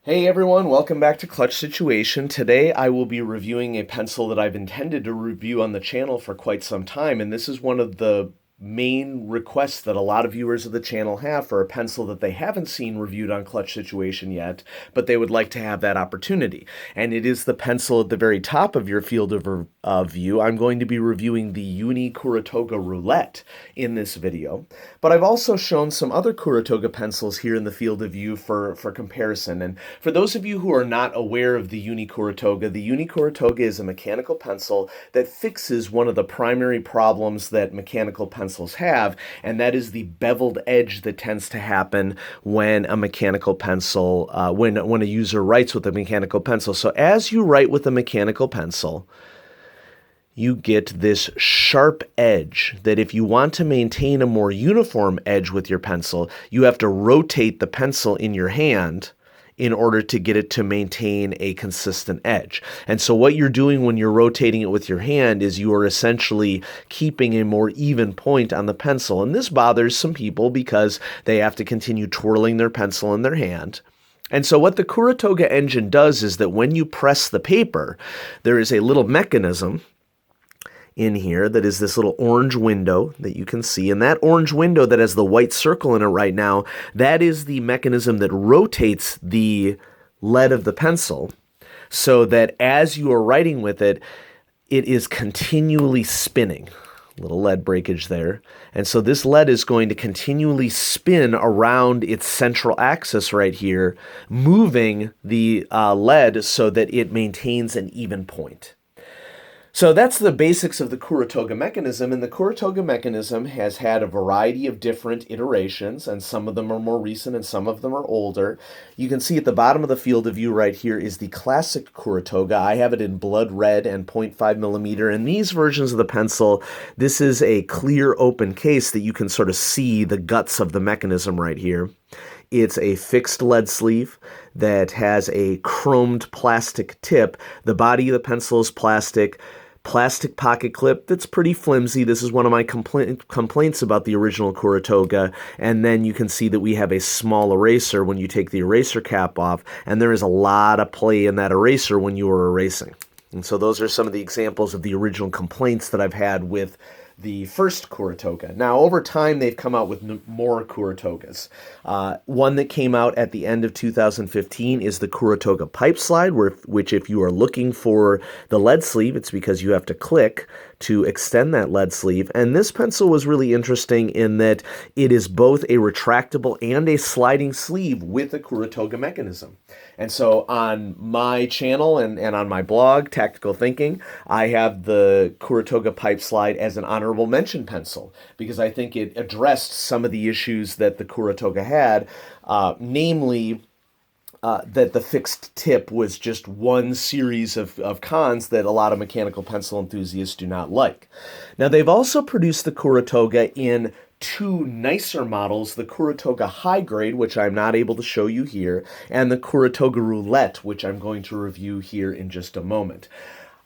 Hey everyone, welcome back to Clutch Situation. Today I will be reviewing a pencil that I've intended to review on the channel for quite some time, and this is one of the main requests that a lot of viewers of the channel have for a pencil that they haven't seen reviewed on Clutch Situation yet, but they would like to have that opportunity. And it is the pencil at the very top of your field of view. I'm going to be reviewing the Uni Kuru Toga Roulette in this video, but I've also shown some other Kuru Toga pencils here in the field of view for comparison. And for those of you who are not aware of the Uni Kuru Toga, the Uni Kuru Toga is a mechanical pencil that fixes one of the primary problems that mechanical pencils have, and that is the beveled edge that tends to happen when a mechanical pencil, when a user writes with a mechanical pencil. So as you write with a mechanical pencil, you get this sharp edge that if you want to maintain a more uniform edge with your pencil, you have to rotate the pencil in your hand in order to get it to maintain a consistent edge. And so what you're doing when you're rotating it with your hand is you are essentially keeping a more even point on the pencil. And this bothers some people because they have to continue twirling their pencil in their hand. And so what the Kuru Toga engine does is that when you press the paper, there is a little mechanism in here that is this little orange window that you can see, and that orange window that has the white circle in it right now, that is the mechanism that rotates the lead of the pencil so that as you are writing with it, it is continually spinning. Little lead breakage there. And so this lead is going to continually spin around its central axis right here, moving the lead so that it maintains an even point. So that's the basics of the Kuru Toga mechanism, and the Kuru Toga mechanism has had a variety of different iterations, and some of them are more recent and some of them are older. You can see at the bottom of the field of view right here is the classic Kuru Toga. I have it in blood red and 0.5 millimeter, and these versions of the pencil, this is a clear open case that you can sort of see the guts of the mechanism right here. It's a fixed lead sleeve that has a chromed plastic tip. The body of the pencil is plastic pocket clip that's pretty flimsy. This is one of my complaints about the original Kuru Toga. And then you can see that we have a small eraser when you take the eraser cap off, and there is a lot of play in that eraser when you are erasing. And so those are some of the examples of the original complaints that I've had with the first Kuru Toga. Now, over time, they've come out with more Kuru Togas. One that came out at the end of 2015 is the Kuru Toga Pipe Slide, which if you are looking for the lead sleeve, it's because you have to click to extend that lead sleeve. And this pencil was really interesting in that it is both a retractable and a sliding sleeve with a Kuru Toga mechanism. And so on my channel and on my blog, Tactical Thinking, I have the Kuru Toga Pipe Slide as an honorable mention pencil because I think it addressed some of the issues that the Kuru Toga had, namely that the fixed tip was just one series of cons that a lot of mechanical pencil enthusiasts do not like. Now, they've also produced the Kuru Toga in two nicer models, the Kuru Toga High Grade, which I'm not able to show you here, and the Kuru Toga Roulette, which I'm going to review here in just a moment.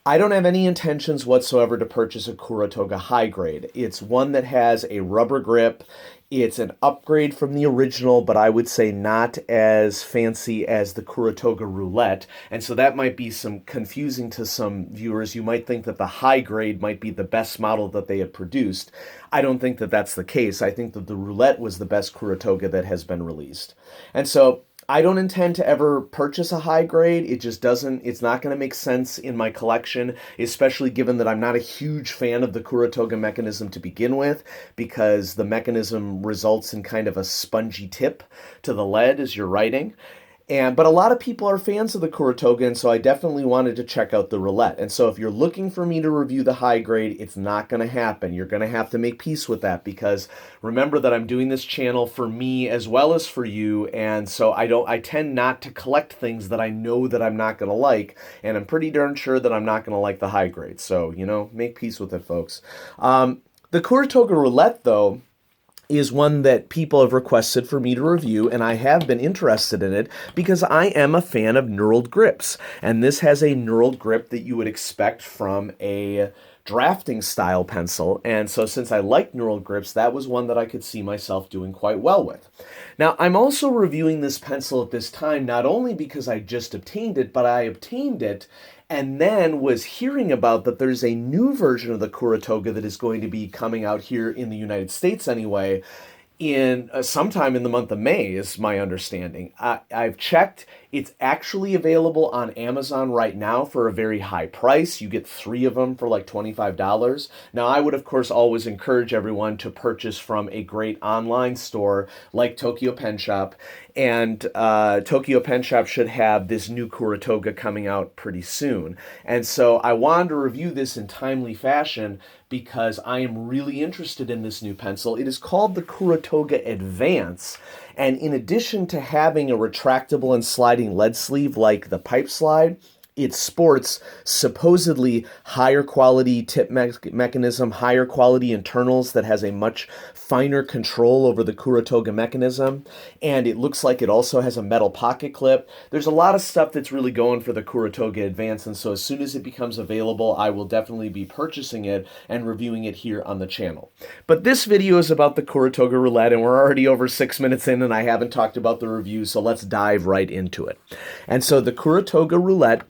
I don't have any intentions whatsoever to purchase a Kuru Toga High Grade. It's one that has a rubber grip. It's an upgrade from the original, but I would say not as fancy as the Kuru Toga Roulette. And so that might be some confusing to some viewers. You might think that the high grade might be the best model that they had produced. I don't think that that's the case. I think that the Roulette was the best Kuru Toga that has been released. And so I don't intend to ever purchase a high grade. It's not going to make sense in my collection, especially given that I'm not a huge fan of the Kuru Toga mechanism to begin with, because the mechanism results in kind of a spongy tip to the lead as you're writing. But a lot of people are fans of the Kuru Toga, and so I definitely wanted to check out the Roulette. And so if you're looking for me to review the high grade, it's not going to happen. You're going to have to make peace with that, because remember that I'm doing this channel for me as well as for you, and so I tend not to collect things that I know that I'm not going to like, and I'm pretty darn sure that I'm not going to like the high grade. So, make peace with it, folks. The Kuru Toga Roulette, though, is one that people have requested for me to review, and I have been interested in it because I am a fan of knurled grips. And this has a knurled grip that you would expect from a drafting style pencil. And so since I like knurled grips, that was one that I could see myself doing quite well with. Now, I'm also reviewing this pencil at this time, not only because I just obtained it, but I obtained it and then was hearing about that there's a new version of the Kuru Toga that is going to be coming out here in the United States anyway, in sometime in the month of May, is my understanding. I've checked. It's actually available on Amazon right now for a very high price. You get 3 of them for like $25. Now, I would, of course, always encourage everyone to purchase from a great online store like Tokyo Pen Shop. And Tokyo Pen Shop should have this new Kuru Toga coming out pretty soon. And so I wanted to review this in timely fashion because I am really interested in this new pencil. It is called the Kuru Toga Advance. And in addition to having a retractable and sliding lead sleeve like the pipe slide, it sports supposedly higher quality tip mechanism, higher quality internals that has a much finer control over the Kuru Toga mechanism. And it looks like it also has a metal pocket clip. There's a lot of stuff that's really going for the Kuru Toga Advance. And so as soon as it becomes available, I will definitely be purchasing it and reviewing it here on the channel. But this video is about the Kuru Toga Roulette, and we're already over 6 minutes in and I haven't talked about the review. So let's dive right into it. And so the Kuru Toga Roulette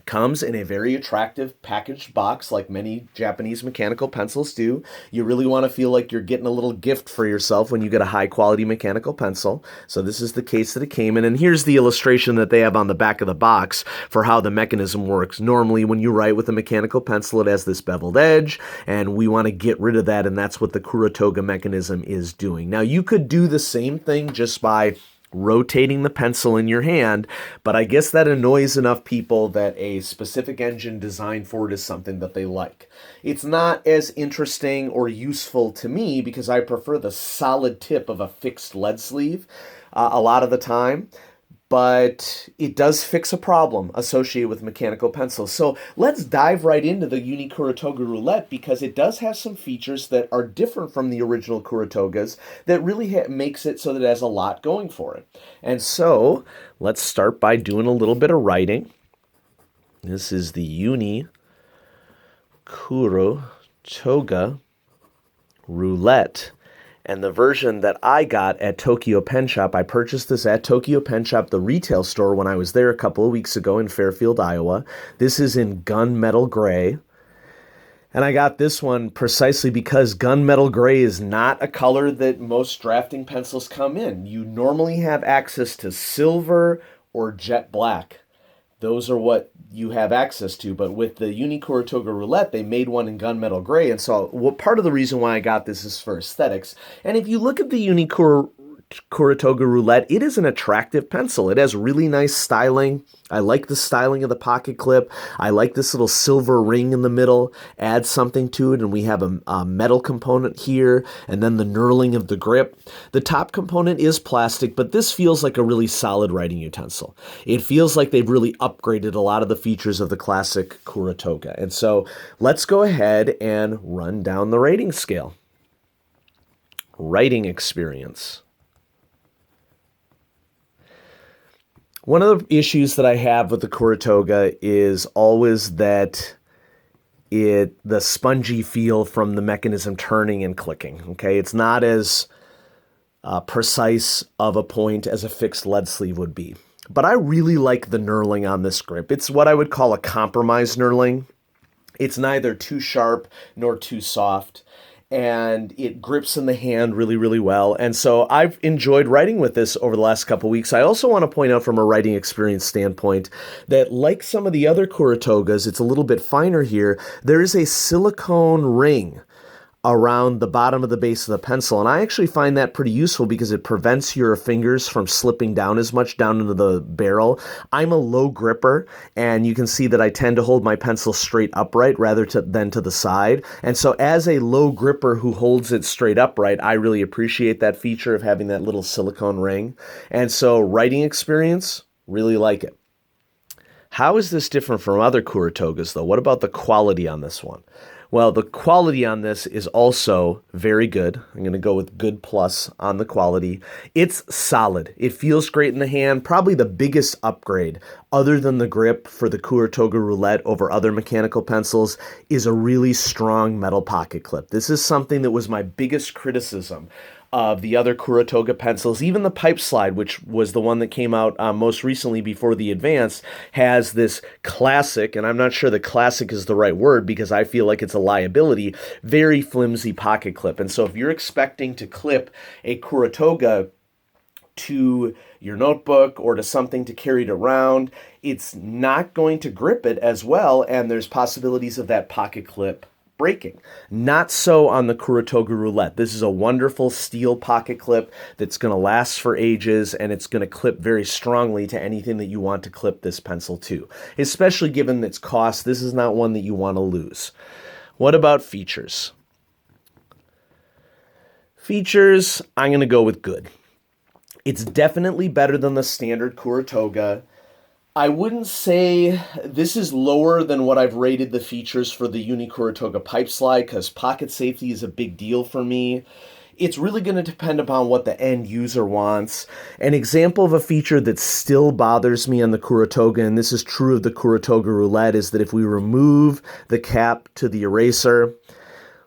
comes in a very attractive packaged box like many Japanese mechanical pencils do. You really want to feel like you're getting a little gift for yourself when you get a high quality mechanical pencil. So this is the case that it came in, and here's the illustration that they have on the back of the box for how the mechanism works. Normally when you write with a mechanical pencil, it has this beveled edge, and we want to get rid of that, and that's what the Kuru Toga mechanism is doing. Now you could do the same thing just by rotating the pencil in your hand, but I guess that annoys enough people that a specific engine designed for it is something that they like. It's not as interesting or useful to me because I prefer the solid tip of a fixed lead sleeve a lot of the time. But it does fix a problem associated with mechanical pencils. So let's dive right into the Uni Kuru Toga Roulette because it does have some features that are different from the original Kuru Togas that really makes it so that it has a lot going for it. And so let's start by doing a little bit of writing. This is the Uni Kuru Toga Roulette. And the version that I got at Tokyo Pen Shop, I purchased this at Tokyo Pen Shop, the retail store, when I was there a couple of weeks ago in Fairfield, Iowa. This is in gunmetal gray. And I got this one precisely because gunmetal gray is not a color that most drafting pencils come in. You normally have access to silver or jet black. Those are what you have access to, but with the Uni Kuru Toga Roulette, they made one in gunmetal gray, and so part of the reason why I got this is for aesthetics. And if you look at the Uni Kuru Toga Roulette, it is an attractive pencil. It has really nice styling. I like the styling of the pocket clip. I like this little silver ring in the middle, adds something to it, and we have a metal component here, and then the knurling of the grip. The top component is plastic, but this feels like a really solid writing utensil. It feels like they've really upgraded a lot of the features of the classic Kuru Toga. And so let's go ahead and run down the rating scale. Writing experience. One of the issues that I have with the Kuru Toga is always that the spongy feel from the mechanism turning and clicking. Okay, it's not as precise of a point as a fixed lead sleeve would be. But I really like the knurling on this grip. It's what I would call a compromise knurling. It's neither too sharp nor too soft, and it grips in the hand really, really well. And so I've enjoyed writing with this over the last couple weeks. I also want to point out from a writing experience standpoint that like some of the other Kuru Togas, it's a little bit finer here. There is a silicone ring around the bottom of the base of the pencil. And I actually find that pretty useful because it prevents your fingers from slipping down as much down into the barrel. I'm a low gripper, and you can see that I tend to hold my pencil straight upright rather than to the side. And so as a low gripper who holds it straight upright, I really appreciate that feature of having that little silicone ring. And so writing experience, really like it. How is this different from other Kuru Togas, though? What about the quality on this one? Well, the quality on this is also very good. I'm going to go with good plus on the quality. It's solid. It feels great in the hand. Probably the biggest upgrade, other than the grip for the Kuru Toga Roulette over other mechanical pencils, is a really strong metal pocket clip. This is something that was my biggest criticism of the other Kuru Toga pencils. Even the Pipe Slide, which was the one that came out most recently before the Advanced, has this classic, and I'm not sure that classic is the right word because I feel like it's a liability, very flimsy pocket clip. And so if you're expecting to clip a Kuru Toga to your notebook or to something to carry it around, it's not going to grip it as well, and there's possibilities of that pocket clip breaking. Not so on the Kuru Toga Roulette. This is a wonderful steel pocket clip that's going to last for ages, and it's going to clip very strongly to anything that you want to clip this pencil to. Especially given its cost, this is not one that you want to lose. What about features? Features, I'm going to go with good. It's definitely better than the standard Kuru Toga. I wouldn't say this is lower than what I've rated the features for the Uni Kuru Toga Pipe Slide, because pocket safety is a big deal for me. It's really going to depend upon what the end user wants. An example of a feature that still bothers me on the Kuru Toga, and this is true of the Kuru Toga Roulette, is that if we remove the cap to the eraser,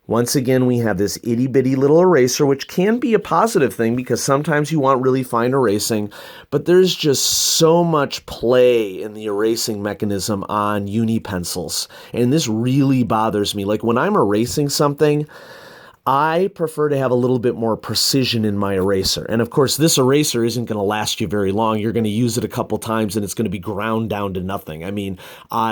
once again, we have this itty-bitty little eraser, which can be a positive thing because sometimes you want really fine erasing, but there's just so much play in the erasing mechanism on uni pencils, and this really bothers me. Like when I'm erasing something, I prefer to have a little bit more precision in my eraser. And of course, this eraser isn't going to last you very long. You're going to use it a couple times and it's going to be ground down to nothing. I mean,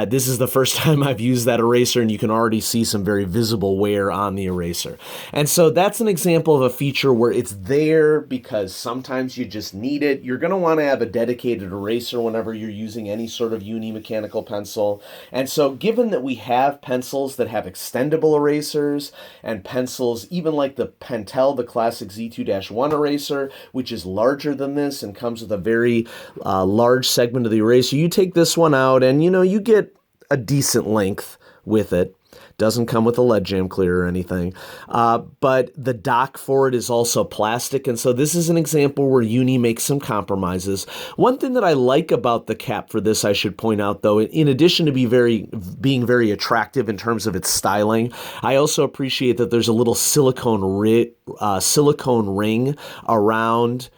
this is the first time I've used that eraser and you can already see some very visible wear on the eraser. And so that's an example of a feature where it's there because sometimes you just need it. You're going to want to have a dedicated eraser whenever you're using any sort of uni mechanical pencil. And so given that we have pencils that have extendable erasers and pencils even like the Pentel, the classic Z2-1 eraser, which is larger than this and comes with a very large segment of the eraser. You take this one out and, you get a decent length with it. Doesn't come with a lead jam clear or anything. But the dock for it is also plastic. And so this is an example where Uni makes some compromises. One thing that I like about the cap for this, I should point out, though, in addition to being very attractive in terms of its styling, I also appreciate that there's a little silicone ring around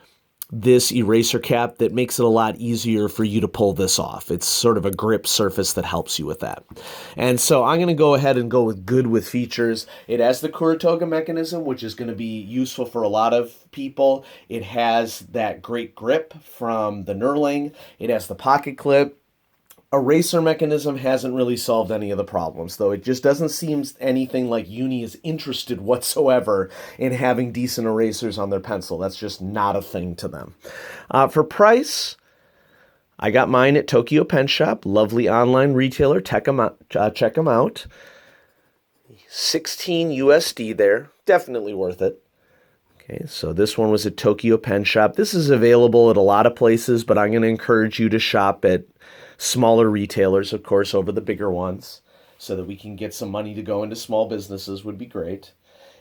this eraser cap that makes it a lot easier for you to pull this off. It's sort of a grip surface that helps you with that. And so I'm going to go ahead and go with good with features. It has the Kuru Toga mechanism, which is going to be useful for a lot of people. It has that great grip from the knurling. It has the pocket clip. Eraser mechanism hasn't really solved any of the problems, though. It just doesn't seem anything like Uni is interested whatsoever in having decent erasers on their pencil. That's just not a thing to them. For price, I got mine at Tokyo Pen Shop, lovely online retailer. Check them out. 16 USD there, definitely worth it. Okay, so this one was at Tokyo Pen Shop. This is available at a lot of places, but I'm going to encourage you to shop at smaller retailers, of course, over the bigger ones, so that we can get some money to go into small businesses would be great.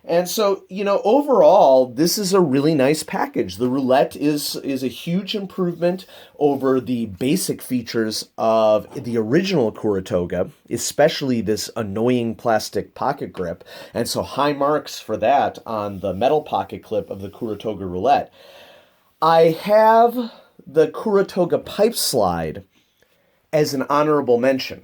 And so, overall, this is a really nice package. The Roulette is a huge improvement over the basic features of the original Kuru Toga, especially this annoying plastic pocket grip. And so high marks for that on the metal pocket clip of the Kuru Toga Roulette. I have the Kuru Toga Pipe Slide as an honorable mention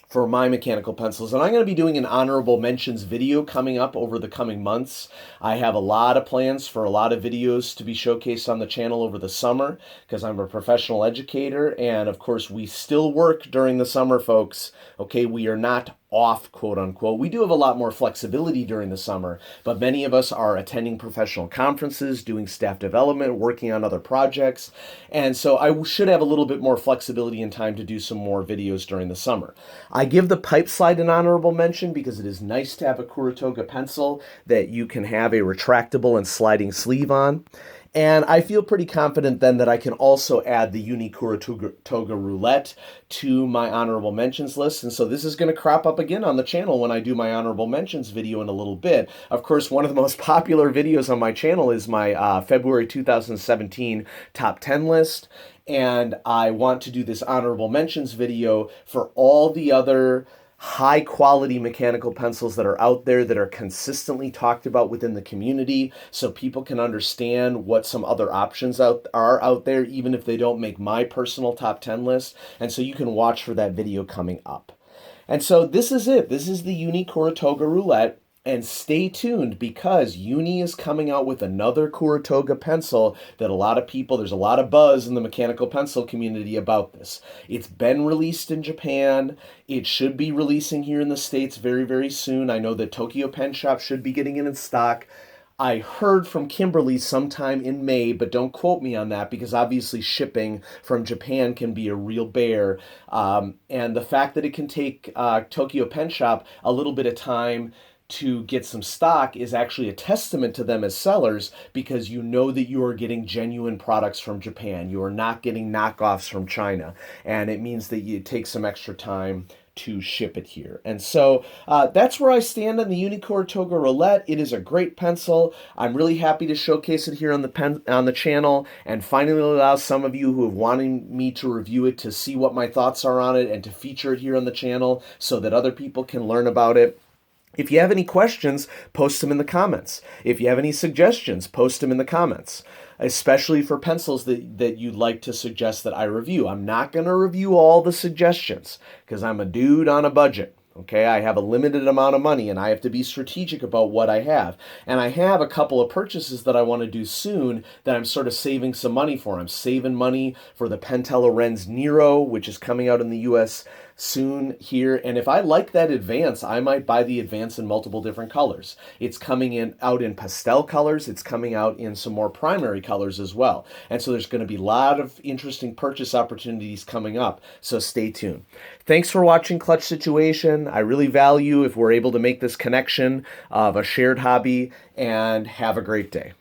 for my mechanical pencils. And I'm going to be doing an honorable mentions video coming up over the coming months. I have a lot of plans for a lot of videos to be showcased on the channel over the summer because I'm a professional educator. And of course, we still work during the summer, folks. Okay, we are not off, quote unquote. We do have a lot more flexibility during the summer, but many of us are attending professional conferences, doing staff development, working on other projects. And so I should have a little bit more flexibility and time to do some more videos during the summer. I give the Pipe Slide an honorable mention because it is nice to have a Kuru Toga pencil that you can have a retractable and sliding sleeve on. And I feel pretty confident then that I can also add the Uni Kuru Toga Roulette to my honorable mentions list. And so this is going to crop up again on the channel when I do my honorable mentions video in a little bit. Of course, one of the most popular videos on my channel is my February 2017 top 10 list. And I want to do this honorable mentions video for all the other high quality mechanical pencils that are out there that are consistently talked about within the community, so people can understand what some other options are out there, even if they don't make my personal top 10 list. And so you can watch for that video coming up. And so this is it. This is the Uni Kuru Toga Roulette. And stay tuned, because Uni is coming out with another Kurutoga pencil that there's a lot of buzz in the mechanical pencil community about this. It's been released in Japan. It should be releasing here in the States very, very soon. I know that Tokyo Pen Shop should be getting it in stock. I heard from Kimberly sometime in May, but don't quote me on that, because obviously shipping from Japan can be a real bear. And the fact that it can take Tokyo Pen Shop a little bit of time to get some stock is actually a testament to them as sellers, because you know that you are getting genuine products from Japan. You are not getting knockoffs from China. And it means that it takes some extra time to ship it here. And so that's where I stand on the Uni Kuru Toga Roulette. It is a great pencil. I'm really happy to showcase it here on the channel, and finally allow some of you who have wanted me to review it to see what my thoughts are on it, and to feature it here on the channel so that other people can learn about it. If you have any questions, post them in the comments. If you have any suggestions, post them in the comments, especially for pencils that you'd like to suggest that I review. I'm not going to review all the suggestions, because I'm a dude on a budget. Okay, I have a limited amount of money, and I have to be strategic about what I have. And I have a couple of purchases that I want to do soon that I'm sort of saving some money for. I'm saving money for the Pentel Lorenz Nero, which is coming out in the US soon here. And if I like that Advance, I might buy the Advance in multiple different colors. It's coming out in pastel colors. It's coming out in some more primary colors as well. And so there's going to be a lot of interesting purchase opportunities coming up. So stay tuned. Thanks for watching Clutch Situation. I really value if we're able to make this connection of a shared hobby, and have a great day.